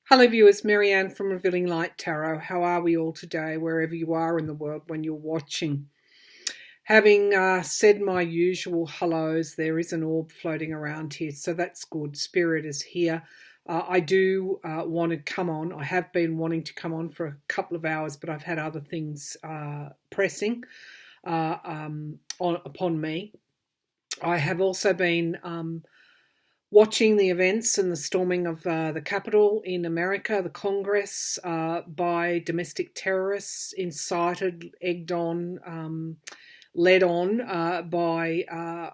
Hello viewers, Marianne from Revealing Light Tarot. How are we all today, wherever you are in the world when you're watching? Having said my usual hellos, there is an orb floating around here, so that's good. Spirit is here. I do want to come on. I have been wanting to come on for a couple of hours, but I've had other things pressing upon me. I have also been watching the events and the storming of the Capitol in America, the Congress, by domestic terrorists, incited, egged on, led on by,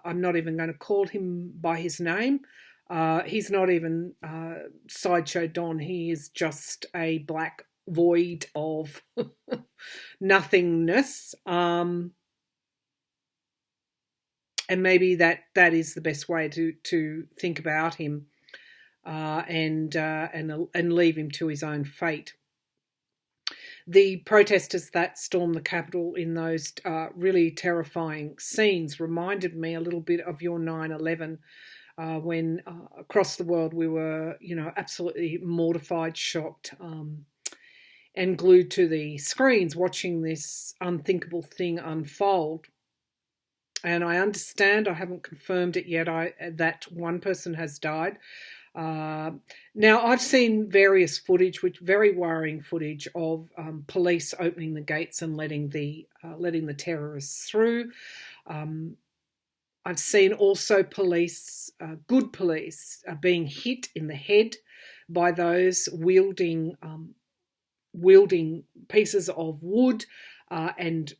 I'm not even going to call him by his name. He's not even Sideshow Don. He is just a black void of nothingness. And maybe that is the best way to think about him, and leave him to his own fate. The protesters that stormed the Capitol in those really terrifying scenes reminded me a little bit of your 9/11, when across the world we were, absolutely mortified, shocked, and glued to the screens watching this unthinkable thing unfold. And I understand, I haven't confirmed it yet, that one person has died. Now, I've seen various footage, very worrying footage of police opening the gates and letting the terrorists through. I've seen also police, good police, being hit in the head by those wielding pieces of wood, and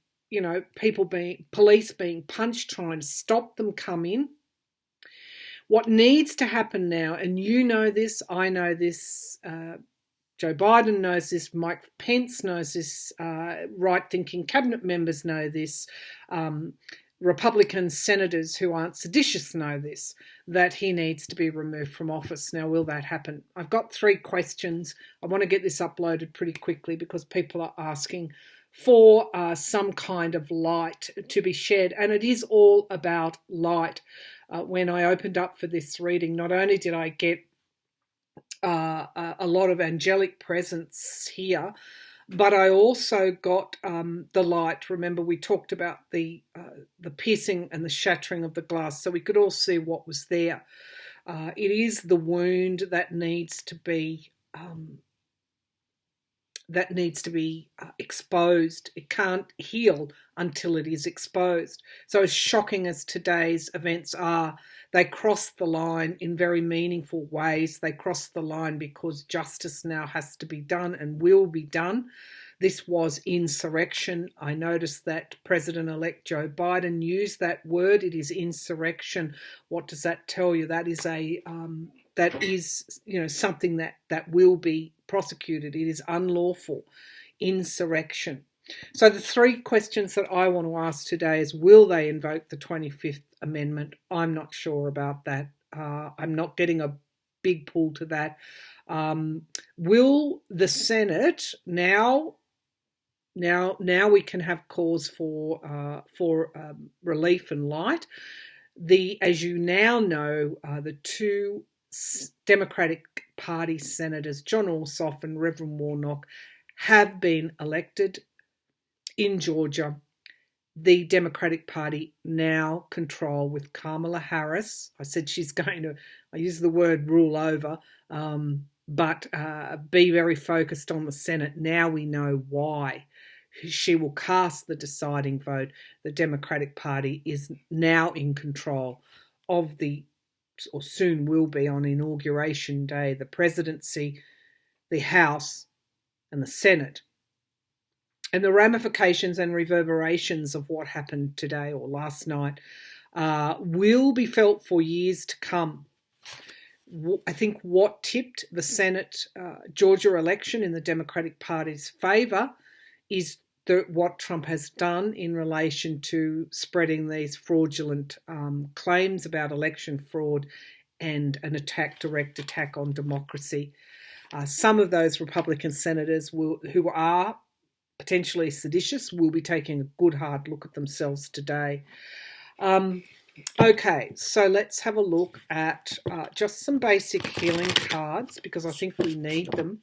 police being punched, trying to stop them come in. What needs to happen now, and you know this, I know this, Joe Biden knows this, Mike Pence knows this, right-thinking cabinet members know this, Republican senators who aren't seditious know this, that he needs to be removed from office. Now, will that happen? I've got 3 questions. I want to get this uploaded pretty quickly because people are asking for some kind of light to be shed, and it is all about light. When I opened up for this reading, not only did I get a lot of angelic presence here, but I also got the light. Remember, we talked about the piercing and the shattering of the glass, so we could all see what was there. It is the wound that needs to be exposed. It can't heal until it is exposed. So as shocking as today's events are, they cross the line in very meaningful ways. They cross the line because justice now has to be done and will be done. This was insurrection. I noticed that President-elect Joe Biden used that word. It is insurrection. What does that tell you? That is something that will be prosecuted. It is unlawful insurrection. So the 3 questions that I want to ask today is, will they invoke the 25th Amendment? I'm not sure about that. I'm not getting a big pull to that. Will the Senate now we can have cause for relief and light? As you now know, the 2 Democratic Party senators, John Ossoff and Reverend Warnock, have been elected in Georgia. The Democratic Party now control with Kamala Harris. I said she's going to, I use the word rule over, but be very focused on the Senate. Now we know why. She will cast the deciding vote. The Democratic Party is now in control of or soon will be on Inauguration Day, the presidency, the House, and the Senate. And the ramifications and reverberations of what happened today or last night will be felt for years to come. I think what tipped the Senate Georgia election in the Democratic Party's favour is what Trump has done in relation to spreading these fraudulent claims about election fraud and an direct attack on democracy. Some of those Republican senators who are potentially seditious will be taking a good hard look at themselves today. Okay, so let's have a look at just some basic healing cards, because I think we need them.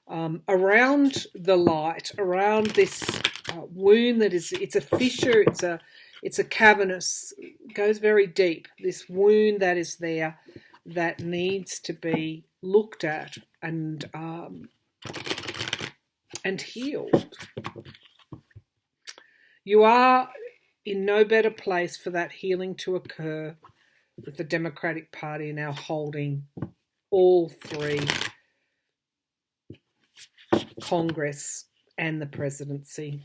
Around the light, around this wound that is, it's a fissure, it's a cavernous, goes very deep. This wound that is there that needs to be looked at and healed. You are in no better place for that healing to occur with the Democratic Party now holding all three, Congress and the presidency,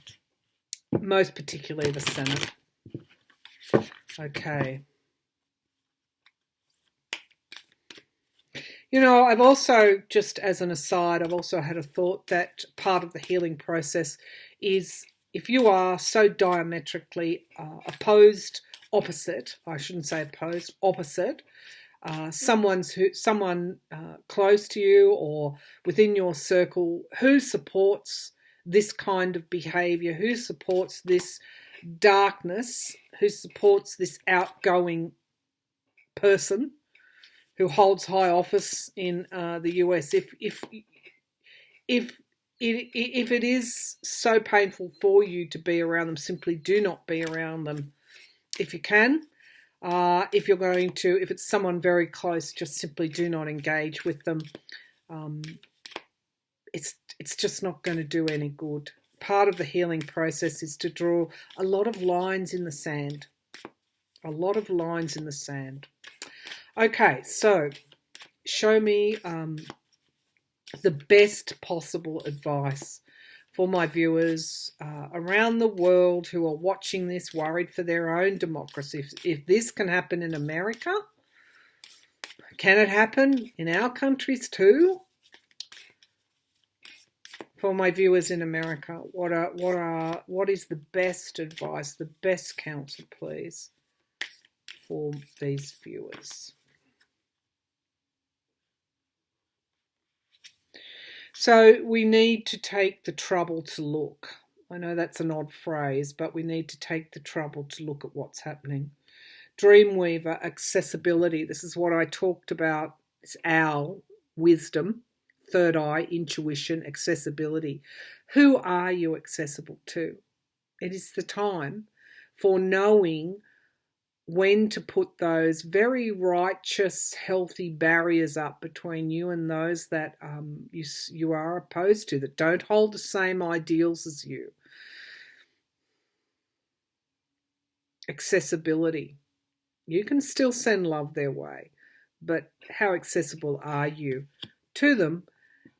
most particularly the Senate. Okay. You know, I've also, just as an aside, I've also had a thought that part of the healing process is, if you are so diametrically opposite, I shouldn't say opposed, opposite, someone close to you or within your circle who supports this kind of behavior, who supports this darkness, who supports this outgoing person who holds high office in the US. If it is so painful for you to be around them, simply do not be around them if you can. If it's someone very close, just simply do not engage with them. It's just not going to do any good. Part of the healing process is to draw a lot of lines in the sand. A lot of lines in the sand. Okay, so show me the best possible advice for my viewers around the world who are watching this, worried for their own democracy. If this can happen in America, can it happen in our countries too? For my viewers in America, what is the best advice, the best counsel, please, for these viewers? So we need to take the trouble to look. I know that's an odd phrase, but we need to take the trouble to look at what's happening. Dreamweaver, accessibility. This is what I talked about. It's owl, wisdom, third eye, intuition, accessibility. Who are you accessible to? It is the time for knowing when to put those very righteous, healthy barriers up between you and those that you are opposed to, that don't hold the same ideals as you. Accessibility. You can still send love their way, but how accessible are you to them?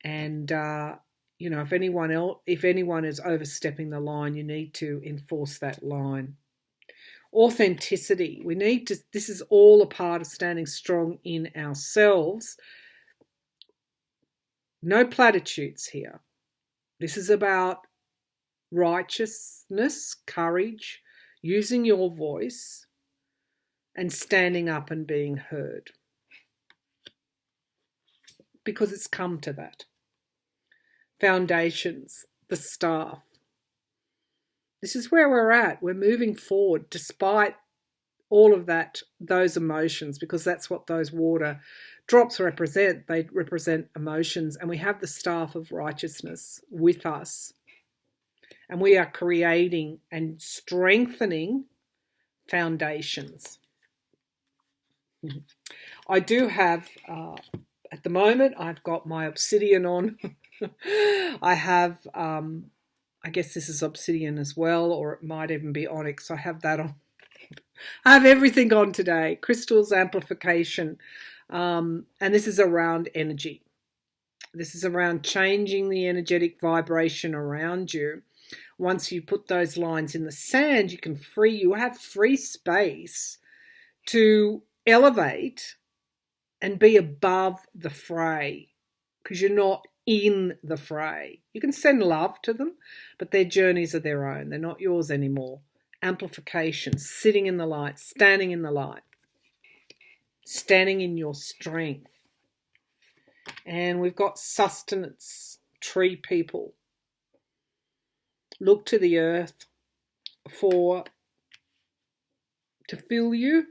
And if anyone is overstepping the line, you need to enforce that line. Authenticity. This is all a part of standing strong in ourselves. No platitudes here. This is about righteousness, courage, using your voice, and standing up and being heard. Because it's come to that. Foundations, the staff. This is where we're at. We're moving forward despite all of those emotions, because that's what those water drops represent. They represent emotions, and we have the staff of righteousness with us. And we are creating and strengthening foundations. I do have, at the moment, I've got my obsidian on. I have, I guess this is obsidian as well, or it might even be onyx. I have that on. I have everything on today. Crystals, amplification. And this is around energy. This is around changing the energetic vibration around you. Once you put those lines in the sand, you have free space to elevate and be above the fray, because you're not in the fray. You can send love to them, but their journeys are their own. They're not yours anymore. Amplification, sitting in the light, standing in the light, standing in your strength. And we've got sustenance, tree people. Look to the earth to fill you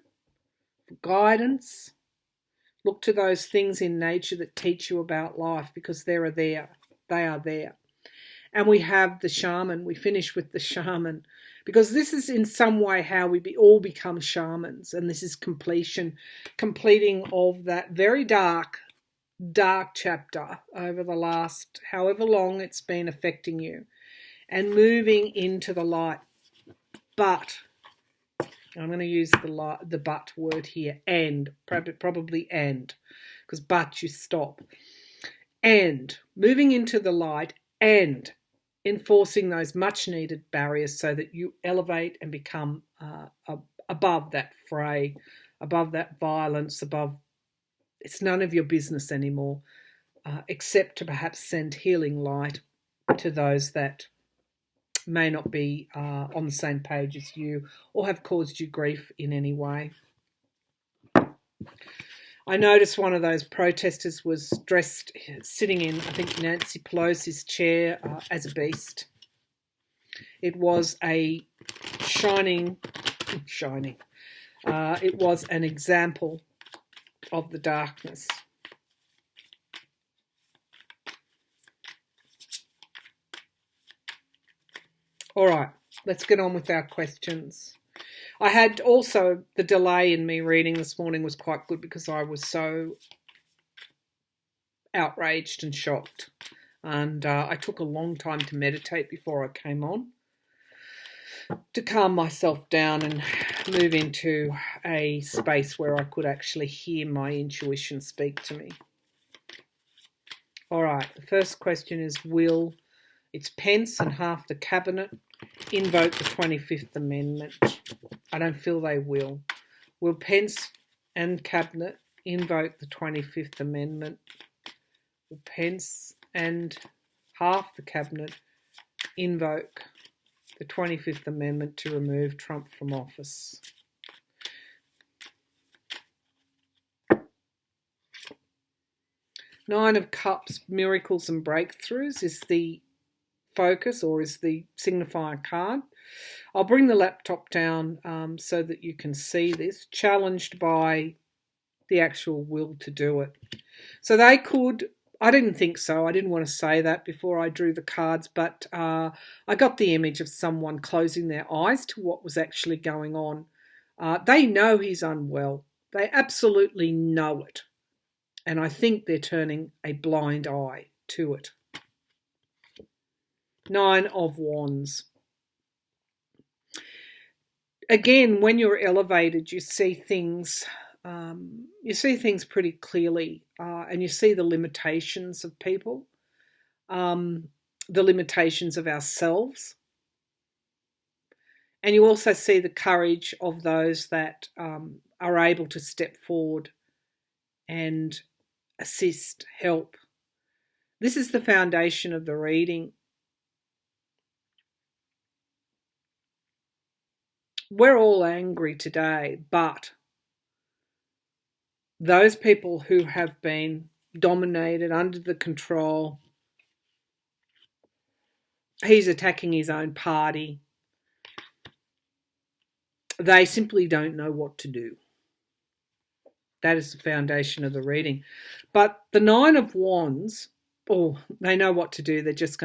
guidance. Look to those things in nature that teach you about life, because they are there. They are there. And we have the shaman. We finish with the shaman, because this is in some way how we all become shamans. And this is completing of that very dark chapter over the last however long it's been affecting you, and moving into the light. But I'm going to use the but word here, and probably and, because but you stop, and moving into the light and enforcing those much needed barriers so that you elevate and become above that fray, above that violence, above. It's none of your business anymore, except to perhaps send healing light to those that may not be on the same page as you or have caused you grief in any way. I noticed one of those protesters was dressed, sitting in, I think, Nancy Pelosi's chair as a beast. It was a shining. It was an example of the darkness. All right, let's get on with our questions. I had also, the delay in me reading this morning was quite good, because I was so outraged and shocked. And I took a long time to meditate before I came on, to calm myself down and move into a space where I could actually hear my intuition speak to me. All right, the first question is, will it's Pence and half the cabinet invoke the 25th Amendment? I don't feel they will. Will Pence and cabinet invoke the 25th Amendment? Will Pence and half the cabinet invoke the 25th Amendment to remove Trump from office? Nine of Cups, miracles and breakthroughs is the focus, or is the signifier card. I'll bring the laptop down so that you can see this. Challenged by the actual will to do it. So they could, I didn't think so. I didn't want to say that before I drew the cards, but I got the image of someone closing their eyes to what was actually going on. They know he's unwell. They absolutely know it. And I think they're turning a blind eye to it. Nine of Wands. Again, when you're elevated, you see things. Pretty clearly, and you see the limitations of people, the limitations of ourselves, and you also see the courage of those that are able to step forward and assist, help. This is the foundation of the reading. We're all angry today, but those people who have been dominated, under the control, he's attacking his own party, they simply don't know what to do. That is the foundation of the reading. But the Nine of Wands, they know what to do. They're just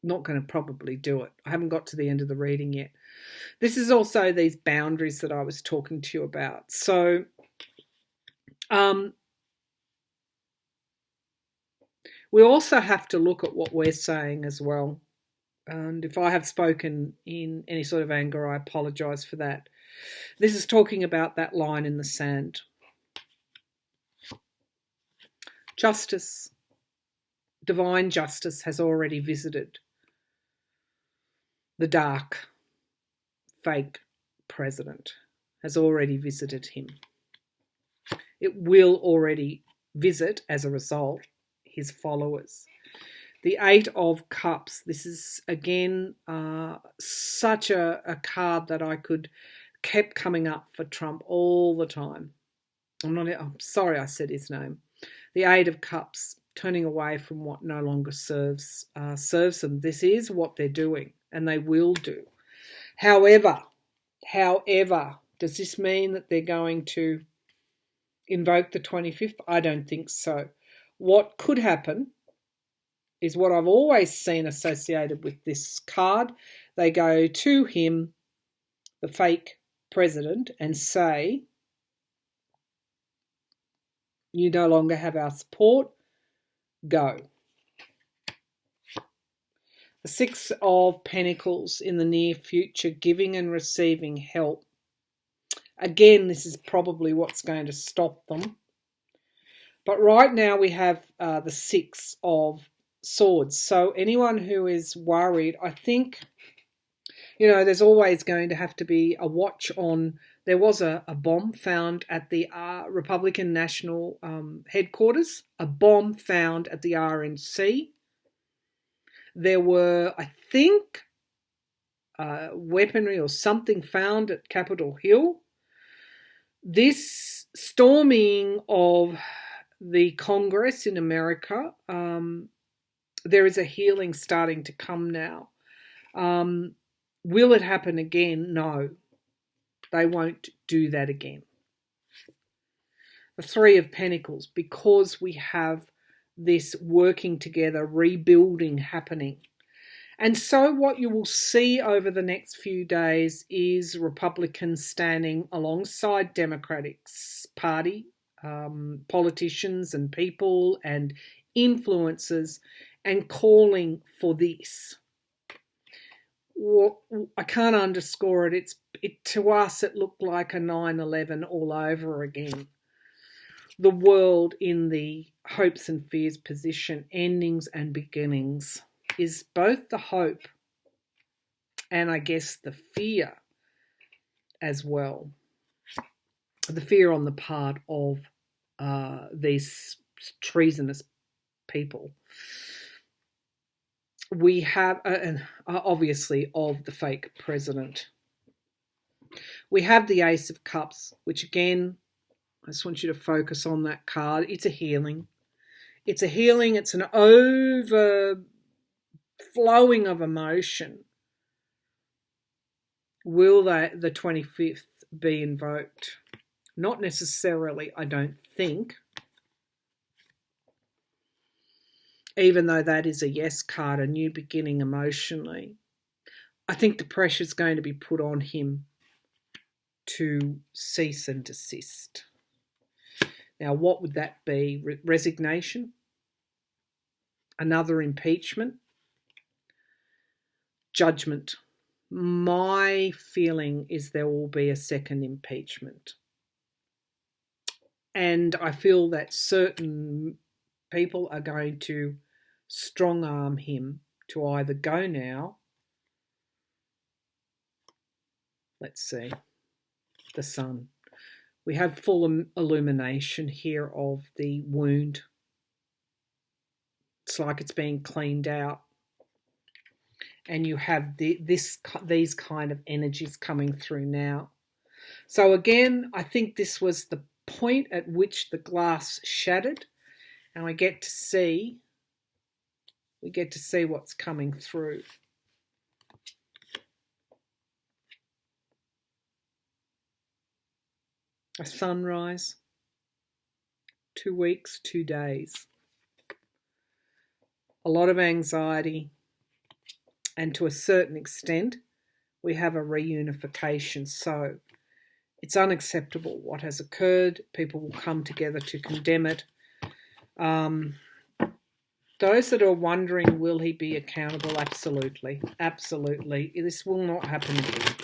not going to probably do it. I haven't got to the end of the reading yet. This is also these boundaries that I was talking to you about. So we also have to look at what we're saying as well. And if I have spoken in any sort of anger, I apologise for that. This is talking about that line in the sand. Justice, divine justice, has already visited the dark, fake president, has already visited him. It will already visit, as a result, his followers. The Eight of Cups. This is, again, such a card that kept coming up for Trump all the time. I'm sorry I said his name. The Eight of Cups, turning away from what no longer serves them. This is what they're doing, and they will do. However, However, does this mean that they're going to invoke the 25th? I don't think so. What could happen is what I've always seen associated with this card. They go to him, the fake president, and say, you no longer have our support, go. The Six of Pentacles in the near future, giving and receiving help. Again, this is probably what's going to stop them. But right now we have the Six of Swords. So anyone who is worried, I think, there's always going to have to be a watch on. There was a bomb found at the Republican National headquarters, a bomb found at the RNC. There were, I think, weaponry or something found at Capitol Hill. This storming of the Congress in America, there is a healing starting to come now. Will it happen again? No, they won't do that again. The Three of Pentacles, because we have this working together, rebuilding happening. And so what you will see over the next few days is Republicans standing alongside Democratic Party, politicians and people and influencers, and calling for this. I can't underscore it. To us, it looked like a 9/11 all over again. The world in the hopes and fears position, endings and beginnings, is both the hope and I guess the fear as well. The fear on the part of these treasonous people. We have, obviously, of the fake president. We have the Ace of Cups, which again, I just want you to focus on that card. It's a healing. It's a healing. It's an overflowing of emotion. Will the 25th be invoked? Not necessarily, I don't think. Even though that is a yes card, a new beginning emotionally. I think the pressure is going to be put on him to cease and desist. Now, what would that be? Resignation? Another impeachment? Judgment? My feeling is there will be a second impeachment. And I feel that certain people are going to strong arm him to either go now. Let's see. The Sun. We have full illumination here of the wound. It's like it's being cleaned out. And you have these kind of energies coming through now. So again, I think this was the point at which the glass shattered, and we get to see what's coming through. A sunrise, 2 weeks, 2 days. A lot of anxiety, and to a certain extent, we have a reunification. So it's unacceptable what has occurred. People will come together to condemn it. Those that are wondering, will he be accountable? Absolutely. Absolutely. This will not happen again.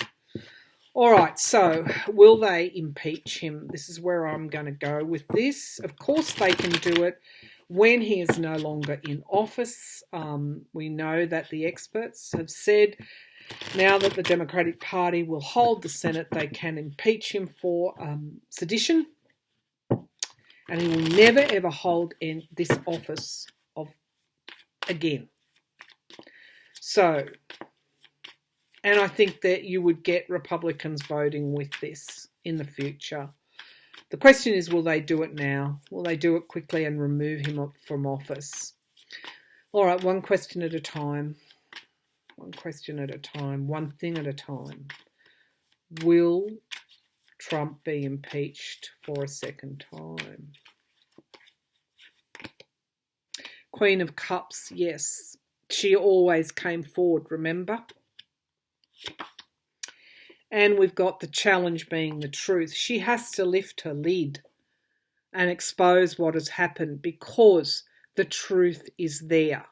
All right, so will they impeach him? This is where I'm going to go with this. Of course they can do it when he is no longer in office. We know that the experts have said now that the Democratic Party will hold the Senate, they can impeach him for sedition, and he will never ever hold in this office again. So, and I think that you would get Republicans voting with this in the future. The question is, will they do it now? Will they do it quickly and remove him from office? All right, one question at a time. One question at a time. One thing at a time. Will Trump be impeached for a second time? Queen of Cups, yes. She always came forward, remember? And we've got the challenge being the truth. She has to lift her lid and expose what has happened because the truth is there.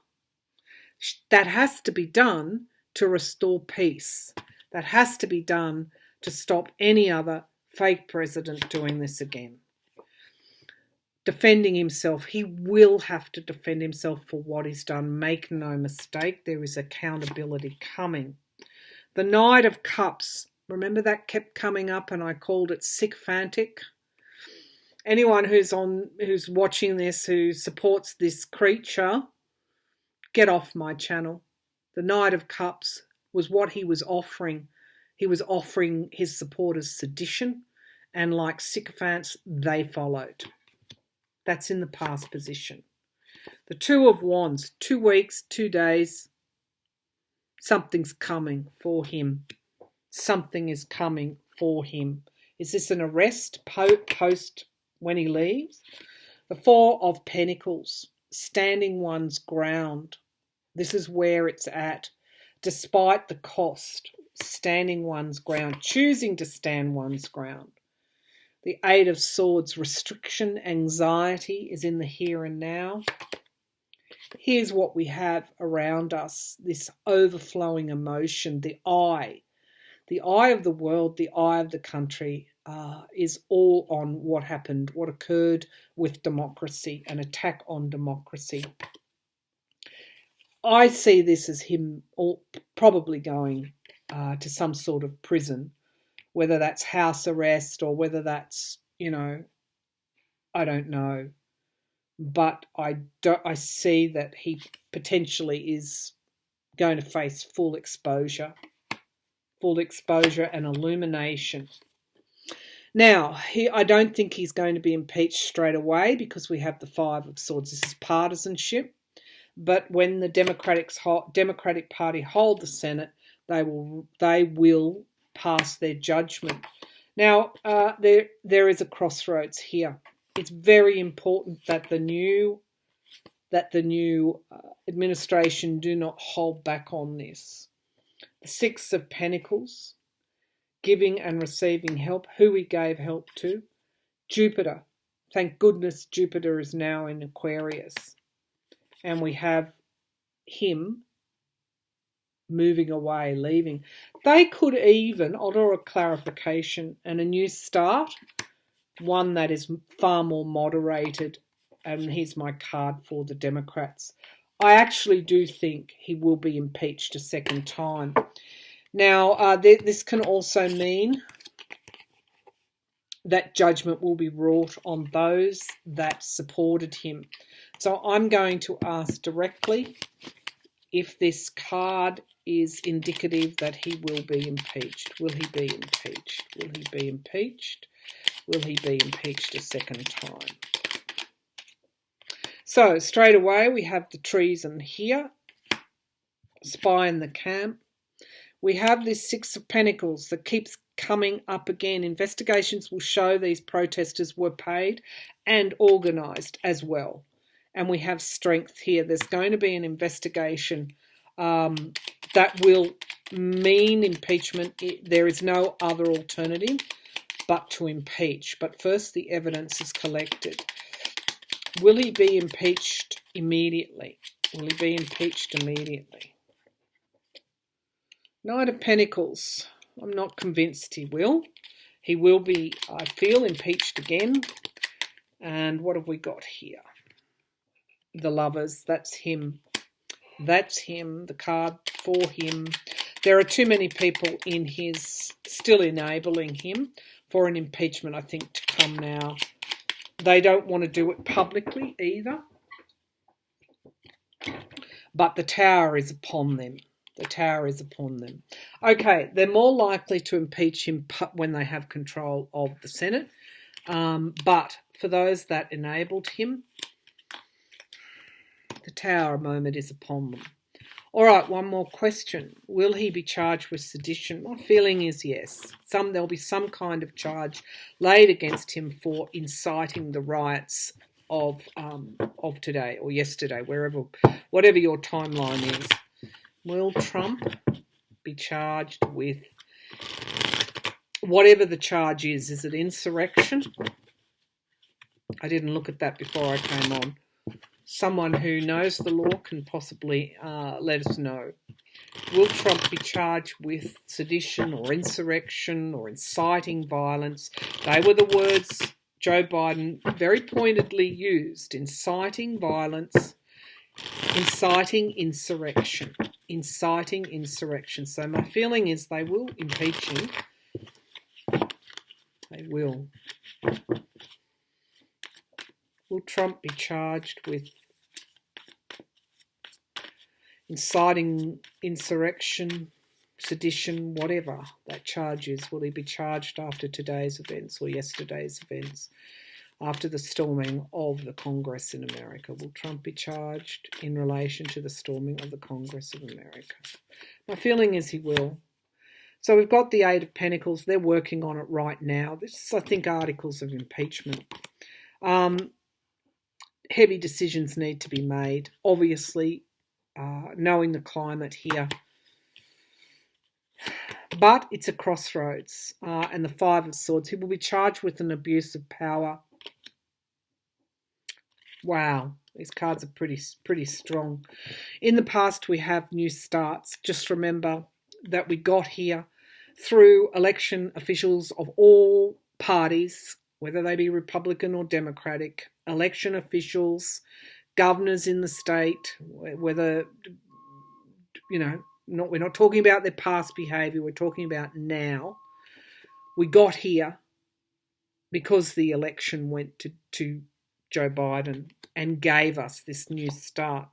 That has to be done to restore peace. That has to be done to stop any other fake president doing this again. Defending himself, he will have to defend himself for what he's done. Make no mistake, there is accountability coming. The Knight of Cups, remember that kept coming up and I called it sycophantic? Anyone who's watching this, who supports this creature, get off my channel. The Knight of Cups was what he was offering. He was offering his supporters sedition, and like sycophants, they followed. That's in the past position. The Two of Wands, 2 weeks, 2 days. Something's coming for him. Something is coming for him. Is this an arrest post when he leaves? The Four of Pentacles, standing one's ground. This is where it's at. Despite the cost, standing one's ground, choosing to stand one's ground. The Eight of Swords, restriction, anxiety is in the here and now. Here's what we have around us, this overflowing emotion, the eye of the world, the eye of the country is all on what happened, what occurred with democracy, an attack on democracy. I see this as him probably going to some sort of prison, whether that's house arrest or whether that's, I don't know. But I see that he potentially is going to face full exposure and illumination. Now, I don't think he's going to be impeached straight away because we have the Five of Swords. This is partisanship. But when the Democratic Party hold the Senate, they will pass their judgment. Now, there is a crossroads here. It's very important that the new administration do not hold back on this. The Six of Pentacles, giving and receiving help. Who he gave help to? Jupiter. Thank goodness Jupiter is now in Aquarius. And we have him moving away, leaving. They could even, I'll draw a clarification and a new start, one that is far more moderated. And here's my card for the Democrats. I actually do think he will be impeached a second time. Now, this can also mean that judgment will be wrought on those that supported him. So I'm going to ask directly if this card is indicative that he will be impeached. Will he be impeached? Will he be impeached? Will he be impeached a second time? So straight away we have the treason here, spy in the camp. We have this Six of Pentacles that keeps coming up again. Investigations will show these protesters were paid and organised as well. And we have strength here. There's going to be an investigation that will mean impeachment. There is no other alternative but to impeach. But first the evidence is collected. Will he be impeached immediately? Will he be impeached immediately? Knight of Pentacles. I'm not convinced he will. He will be, I feel, impeached again. And what have we got here? The Lovers. That's him. That's him. The card for him. There are too many people in his, still enabling him for an impeachment, I think, to come now. They don't want to do it publicly either. But the Tower is upon them. The Tower is upon them. Okay, they're more likely to impeach him when they have control of the Senate. But for those that enabled him, the Tower moment is upon them. All right, one more question. Will he be charged with sedition? My feeling is yes. There'll be some kind of charge laid against him for inciting the riots of today or yesterday, whatever your timeline is. Will Trump be charged with whatever the charge is? Is it insurrection? I didn't look at that before I came on. Someone who knows the law can possibly let us know. Will Trump be charged with sedition or insurrection or inciting violence? They were the words Joe Biden very pointedly used: inciting violence, inciting insurrection. So my feeling is they will impeach him. They will. Will Trump be charged with inciting insurrection, sedition, whatever that charge is? Will he be charged after today's events or yesterday's events, after the storming of the Congress in America? Will Trump be charged in relation to the storming of the Congress of America? My feeling is he will. So we've got the Eight of Pentacles. They're working on it right now. This is, I think, articles of impeachment. Heavy decisions need to be made. Obviously, knowing the climate here. But it's a crossroads. And the Five of Swords. He will be charged with an abuse of power. Wow, these cards are pretty strong. In the past, we have new starts. Just remember that we got here through election officials of all parties, whether they be Republican or Democratic, election officials, governors in the state, whether, we're not talking about their past behaviour, we're talking about now. We got here because the election went to Joe Biden and gave us this new start.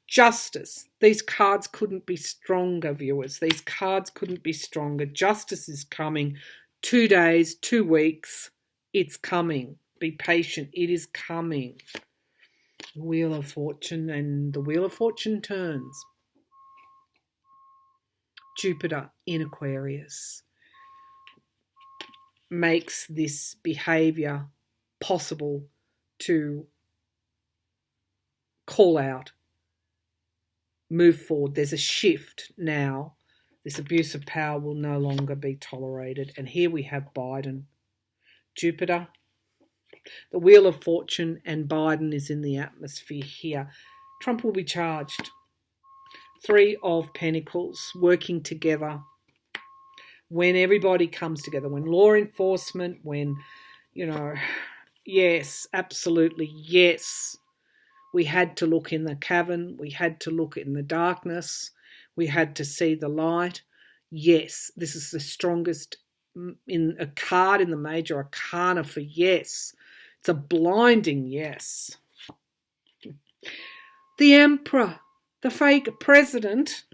Justice. These cards couldn't be stronger, viewers. These cards couldn't be stronger. Justice is coming. 2 days, 2 weeks. It's coming. Be patient. It is coming. Wheel of Fortune, and the Wheel of Fortune turns. Jupiter in Aquarius makes this behaviour possible to call out, move forward. There's a shift now. This abuse of power will no longer be tolerated. And here we have Biden. Jupiter, the Wheel of Fortune, and Biden is in the atmosphere here. Trump will be charged. 3 of Pentacles working together. When everybody comes together, when law enforcement, when, yes, absolutely, yes. We had to look in the cavern. We had to look in the darkness. We had to see the light. Yes, this is the strongest in a card in the major arcana for yes. It's a blinding yes. The Emperor, the fake president,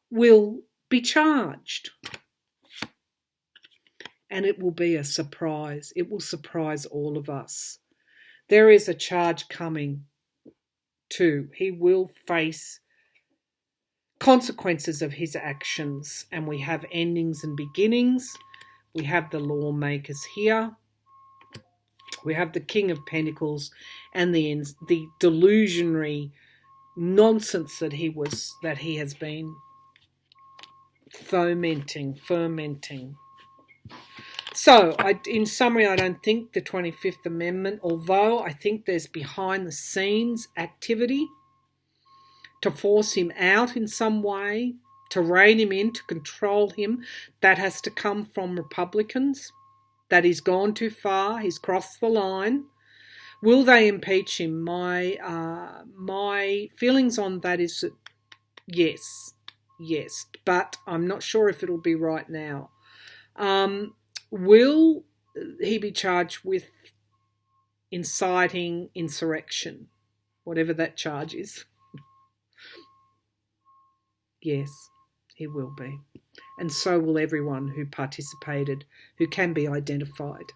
will be charged. And it will be a surprise. It will surprise all of us. There is a charge coming too. He will face consequences of his actions. And we have endings and beginnings. We have the lawmakers here. We have the King of Pentacles and the delusionary nonsense that he has been fermenting. So, in summary, I don't think the 25th Amendment, although I think there's behind the scenes activity to force him out in some way, to rein him in, to control him, that has to come from Republicans. That he's gone too far, he's crossed the line. Will they impeach him? My feelings on that is that yes, but I'm not sure if it'll be right now. Will he be charged with inciting insurrection, whatever that charge is? Yes, he will be. And so will everyone who participated, who can be identified.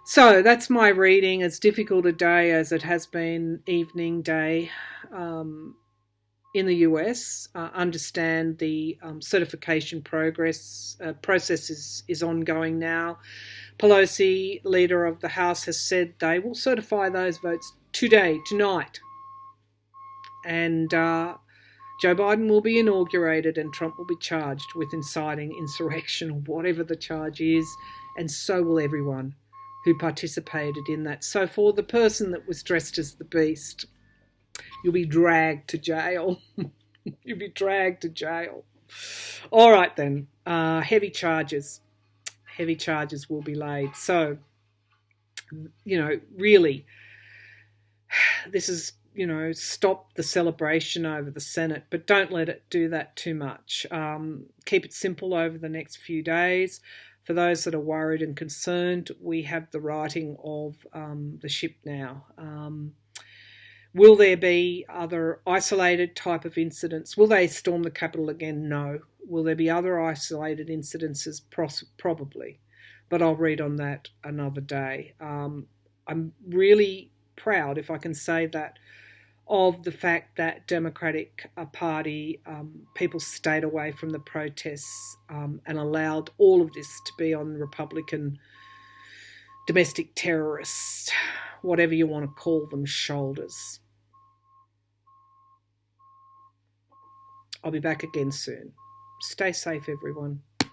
So that's my reading. As difficult a day as it has been, evening, day. in the US understand the certification process is ongoing now. Pelosi, leader of the House, has said they will certify those votes today, tonight. And Joe Biden will be inaugurated and Trump will be charged with inciting insurrection or whatever the charge is, and so will everyone who participated in that. So for the person that was dressed as the beast, you'll be dragged to jail. You'll be dragged to jail. All right then, heavy charges. Heavy charges will be laid. So, really, this is, stop the celebration over the Senate, but don't let it do that too much. Keep it simple over the next few days. For those that are worried and concerned, we have the righting of the ship now. Will there be other isolated type of incidents? Will they storm the Capitol again? No. Will there be other isolated incidences? Probably. But I'll read on that another day. I'm really proud, if I can say that, of the fact that Democratic Party people stayed away from the protests and allowed all of this to be on Republican domestic terrorists, whatever you want to call them, shoulders. I'll be back again soon. Stay safe, everyone.